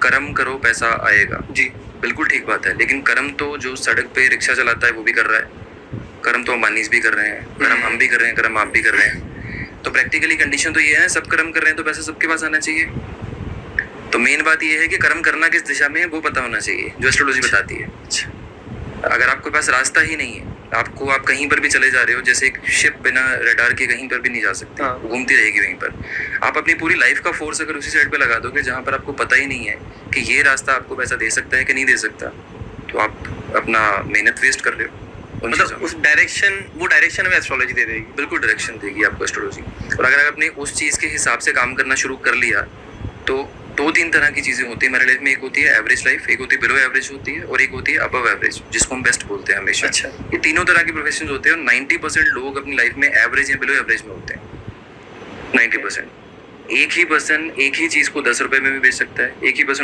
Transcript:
कर्म करो पैसा आएगा, जी बिल्कुल ठीक बात है, लेकिन कर्म तो जो सड़क पे रिक्शा चलाता है वो भी कर रहा है, कर्म तो अंबानीज भी कर रहे हैं, कर्म हम भी कर रहे हैं, कर्म आप भी कर रहे हैं। तो प्रैक्टिकली कंडीशन तो ये है, सब कर्म कर रहे हैं तो पैसा सबके पास आना चाहिए। तो मेन बात ये है कि कर्म करना किस दिशा में है वो पता होना चाहिए, जो एस्ट्रोलॉजी बताती है। अगर आपके पास रास्ता ही नहीं है, आपको आप कहीं पर भी चले जा रहे हो, जैसे एक शिप बिना रडार के कहीं पर भी नहीं जा सकती, हाँ। घूमती रहेगी वहीं पर। आप अपनी पूरी लाइफ का फोर्स अगर उसी साइड पे लगा दोगे जहाँ पर आपको पता ही नहीं है कि ये रास्ता आपको पैसा दे सकता है कि नहीं दे सकता, तो आप अपना मेहनत वेस्ट कर रहे हो। मतलब उस वो डायरेक्शन में एस्ट्रोलॉजी दे देगी। बिल्कुल डायरेक्शन देगी आपको एस्ट्रोलॉजी। और अगर आपने उस चीज़ के हिसाब से काम करना शुरू कर लिया तो 2-3 तरह की चीज़ें होती है हमारे लाइफ में। एक होती है एवरेज लाइफ, एक होती है बिलो एवरेज होती है, और एक होती है अबव एवरेज, जिसको हम बेस्ट बोलते हैं हमेशा। अच्छा। ये तीनों तरह के प्रोफेशन होते हैं और 90% लोग अपनी लाइफ में एवरेज या बिलो एवरेज में होते हैं। 90%। एक ही पर्सन एक ही चीज़ को 10 रुपए में भी बेच सकता है, एक ही पर्सन